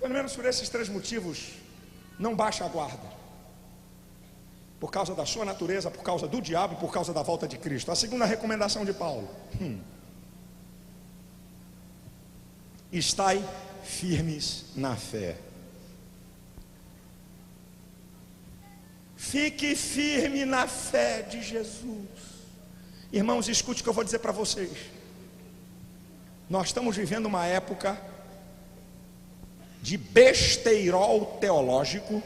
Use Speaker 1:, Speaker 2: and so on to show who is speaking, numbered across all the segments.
Speaker 1: Pelo menos por esses 3 motivos, não baixe a guarda. Por causa da sua natureza, por causa do diabo e por causa da volta de Cristo. A segunda recomendação de Paulo: estai firmes na fé. Fique firme na fé de Jesus. Irmãos, escute o que eu vou dizer para vocês. Nós estamos vivendo uma época de besteirol teológico,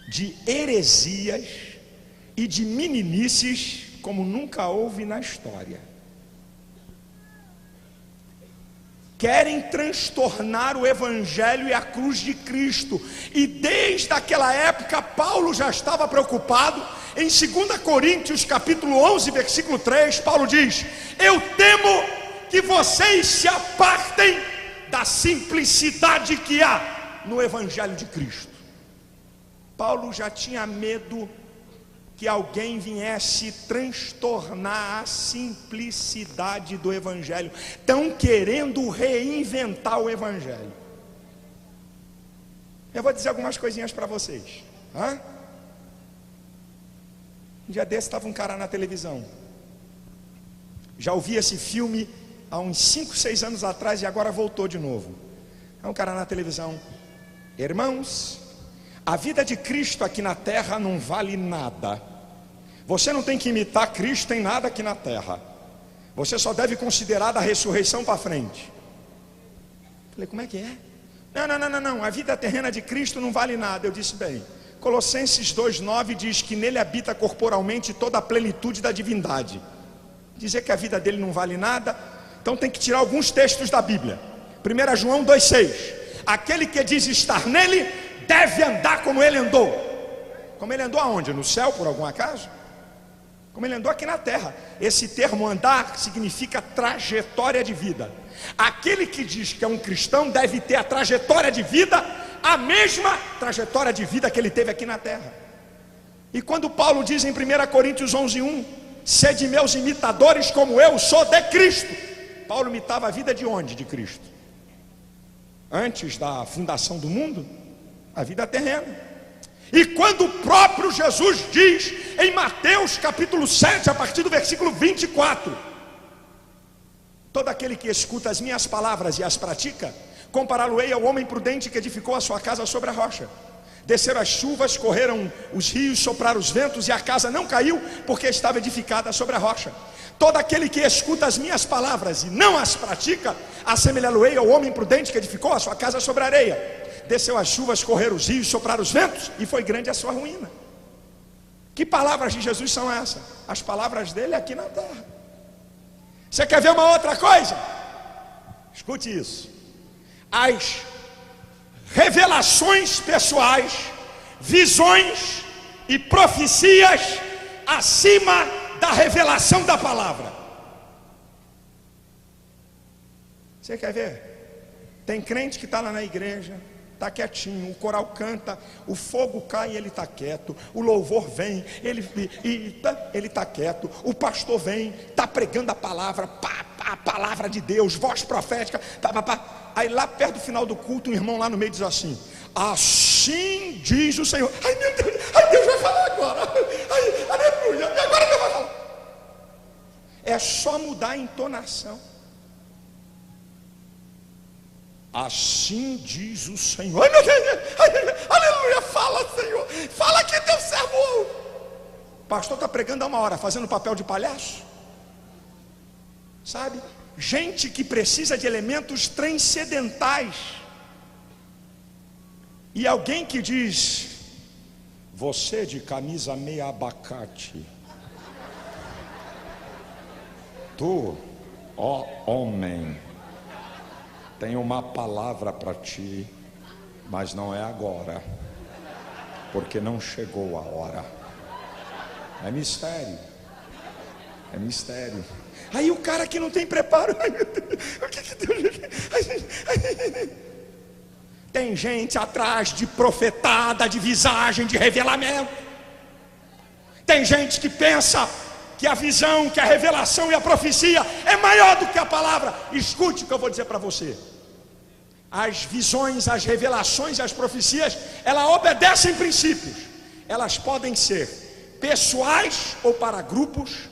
Speaker 1: de heresias e de meninices como nunca houve na história. Querem transtornar o Evangelho e a cruz de Cristo. E desde aquela época Paulo já estava preocupado. Em 2 Coríntios capítulo 11 versículo 3, Paulo diz: eu temo que vocês se apartem da simplicidade que há no Evangelho de Cristo. Paulo já tinha medo que alguém viesse transtornar a simplicidade do Evangelho. Estão querendo reinventar o Evangelho. Eu vou dizer algumas coisinhas para vocês. Um dia desse estava um cara na televisão. Já ouvi esse filme há uns 5, 6 anos atrás e agora voltou de novo. É um cara na televisão: irmãos, a vida de Cristo aqui na terra não vale nada. Você não tem que imitar Cristo em nada aqui na terra. Você só deve considerar da ressurreição para frente. Falei, como é que é? Não, a vida terrena de Cristo não vale nada. Eu disse, bem, Colossenses 2,9 diz que nele habita corporalmente toda a plenitude da divindade. Dizer que a vida dele não vale nada, então tem que tirar alguns textos da Bíblia. 1 João 2,6: aquele que diz estar nele deve andar como ele andou. Como ele andou aonde? No céu, por algum acaso? Como ele andou aqui na terra. Esse termo andar significa trajetória de vida. Aquele que diz que é um cristão deve ter a trajetória de vida, a mesma trajetória de vida que ele teve aqui na terra. E quando Paulo diz em 1 Coríntios 11:1: sede meus imitadores como eu sou de Cristo. Paulo imitava a vida de onde? De Cristo. Antes da fundação do mundo, a vida terrena. E quando o próprio Jesus diz em Mateus capítulo 7, a partir do versículo 24: todo aquele que escuta as minhas palavras e as pratica, compará-lo-ei ao homem prudente que edificou a sua casa sobre a rocha. Desceram as chuvas, correram os rios, sopraram os ventos, e a casa não caiu, porque estava edificada sobre a rocha. Todo aquele que escuta as minhas palavras e não as pratica, assemelhá-lo-ei ao homem prudente que edificou a sua casa sobre a areia. Desceu as chuvas, correram os rios, sopraram os ventos, e foi grande a sua ruína. Que palavras de Jesus são essas? As palavras dele aqui na terra. Você quer ver uma outra coisa? Escute isso. As revelações pessoais, visões e profecias acima da revelação da palavra. Você quer ver? Tem crente que está lá na igreja, está quietinho, o coral canta, o fogo cai e ele está quieto, o louvor vem, ele está quieto, o pastor vem, está pregando a palavra, a palavra de Deus, voz profética, aí lá perto do final do culto, um irmão lá no meio diz assim: assim diz o Senhor. Ai meu Deus, ai Deus vai falar agora, ai, aleluia, e agora Deus vai falar. É só mudar a entonação. Assim diz o Senhor. Ai, meu Deus, aleluia, fala, Senhor, fala que teu servo ouve. O pastor está pregando há 1 hora, fazendo papel de palhaço, sabe? Gente que precisa de elementos transcendentais. E alguém que diz: você de camisa meia abacate, tu, ó homem, tenho uma palavra para ti, mas não é agora, porque não chegou a hora. É mistério. É mistério. Aí o cara que não tem preparo, ai meu Deus, o que Deus... Tem gente atrás de profetada, de visagem, de revelamento. Tem gente que pensa que a visão, que a revelação e a profecia é maior do que a palavra. Escute o que eu vou dizer para você. as visões, as revelações, as profecias, elas obedecem princípios. Elas podem ser pessoais ou para grupos,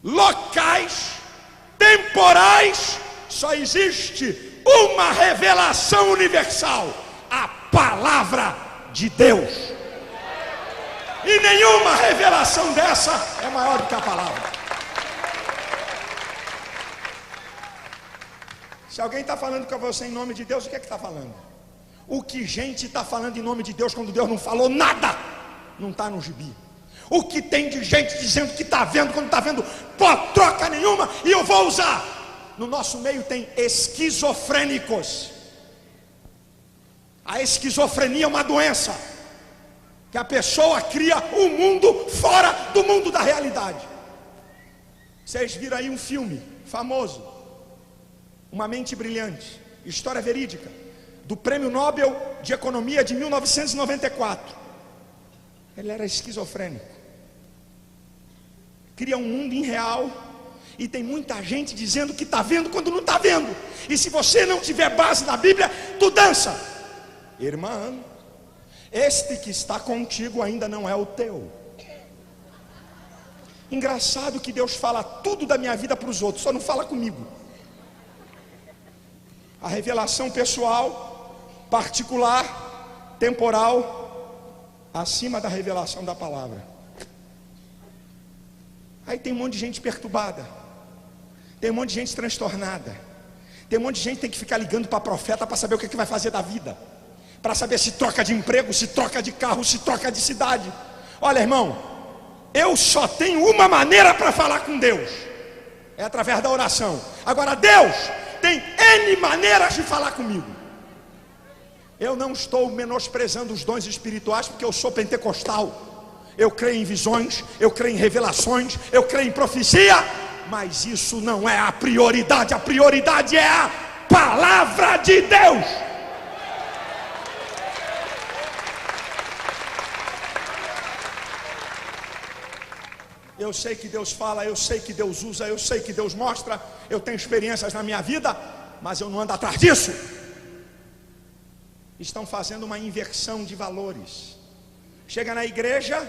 Speaker 1: locais, temporais. Só existe uma revelação universal: a palavra de Deus. E nenhuma revelação dessa é maior do que a palavra. Se alguém está falando com você em nome de Deus, o que é que está falando? O que gente está falando em nome de Deus quando Deus não falou nada, não está no gibi. O que tem de gente dizendo que está vendo quando não está vendo, pô, troca nenhuma, e eu vou usar. No nosso meio tem esquizofrênicos. A esquizofrenia é uma doença, que a pessoa cria um mundo fora do mundo da realidade. Vocês viram aí um filme famoso, Uma Mente Brilhante, história verídica, do Prêmio Nobel de Economia de 1994. Ele era esquizofrênico, cria um mundo irreal, e tem muita gente dizendo que está vendo quando não está vendo. E se você não tiver base na Bíblia, tu dança. Irmã, este que está contigo ainda não é o teu. Engraçado que Deus fala tudo da minha vida para os outros, só não fala comigo. A revelação pessoal, particular, temporal, acima da revelação da palavra. Aí tem um monte de gente perturbada, tem um monte de gente transtornada, tem um monte de gente que tem que ficar ligando para profeta para saber o que vai fazer da vida, para saber se troca de emprego, se troca de carro, se troca de cidade. Olha, irmão, eu só tenho uma maneira para falar com Deus, é através da oração. Agora Deus tem N maneiras de falar comigo. Eu não estou menosprezando os dons espirituais, porque eu sou pentecostal. Eu creio em visões, eu creio em revelações, eu creio em profecia, mas isso não é a prioridade. A prioridade é a palavra de Deus. Eu sei que Deus fala, eu sei que Deus usa, eu sei que Deus mostra, eu tenho experiências na minha vida, mas eu não ando atrás disso. Estão fazendo uma inversão de valores. Chega na igreja,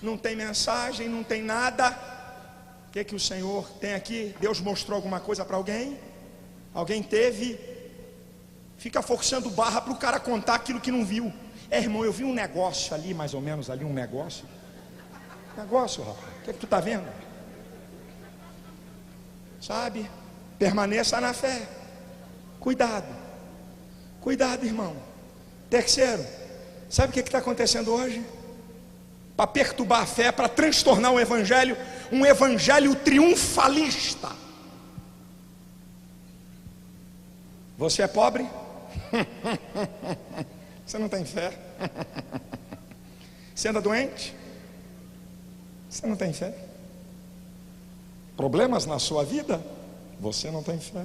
Speaker 1: não tem mensagem, não tem nada. O que o Senhor tem aqui? Deus mostrou alguma coisa para alguém? Alguém teve? Fica forçando barra para o cara contar aquilo que não viu. Irmão, eu vi um negócio ali, mais ou menos ali, um negócio, rapaz, o que tu está vendo? Sabe? Permaneça na fé. Cuidado, irmão. Terceiro, sabe o que está acontecendo hoje? Para perturbar a fé, para transtornar o evangelho, um evangelho triunfalista. Você é pobre? Você não tem fé? Você anda doente? Você não tem fé? Problemas na sua vida? Você não tem fé?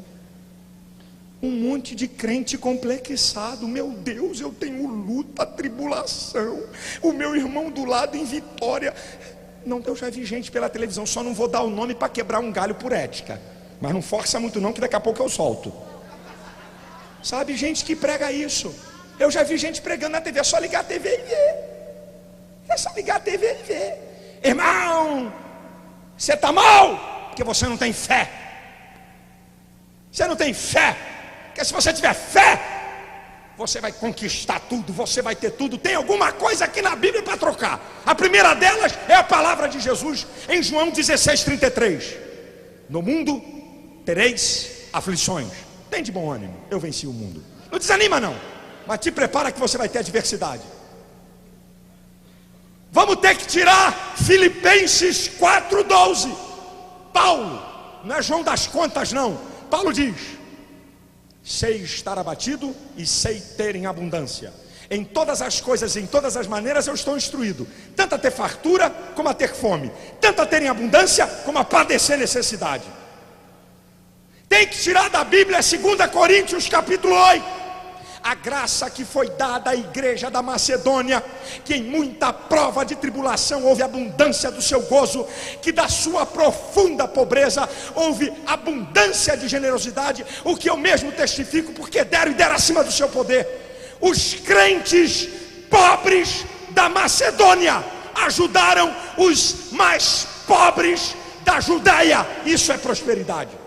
Speaker 1: Um monte de crente complexado. Meu Deus, eu tenho luta, tribulação. O meu irmão do lado em vitória. Não, eu já vi gente pela televisão. Só não vou dar o nome para quebrar um galho por ética. Mas não força muito não, que daqui a pouco eu solto. Sabe, gente que prega isso. Eu já vi gente pregando na TV. É só ligar a TV e ver. É só ligar a TV e ver. Irmão, você está mal, porque você não tem fé. Você não tem fé, porque se você tiver fé, você vai conquistar tudo, você vai ter tudo. Tem alguma coisa aqui na Bíblia para trocar. A primeira delas é a palavra de Jesus, em João 16:33. No mundo tereis aflições. Tem de bom ânimo, eu venci o mundo. Não desanima não, mas te prepara que você vai ter adversidade. Vamos ter que tirar Filipenses 4:12. Paulo, não é João das contas não. Paulo diz: sei estar abatido e sei ter em abundância. Em todas as coisas, em todas as maneiras eu estou instruído, tanto a ter fartura como a ter fome, tanto a ter em abundância como a padecer necessidade. Tem que tirar da Bíblia 2 Coríntios capítulo 8. a graça que foi dada à igreja da Macedônia, que em muita prova de tribulação houve abundância do seu gozo, que da sua profunda pobreza houve abundância de generosidade, o que eu mesmo testifico, porque deram e deram acima do seu poder. Os crentes pobres da Macedônia ajudaram os mais pobres da Judéia. Isso é prosperidade.